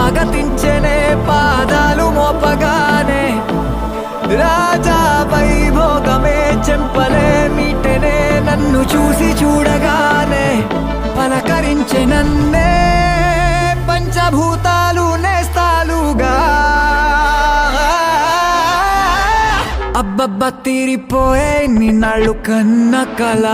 స్వాగతించనే పాదాలు మోపగానే రాజా వైభోగమే చెంపలే మీటనే నన్ను చూసి చూడగానే పలకరించె నన్నే పంచభూతాలు నేస్తాలుగా అబ్బబ్బ తీరిపోయే నిన్నాళ్ళు కన్న కళ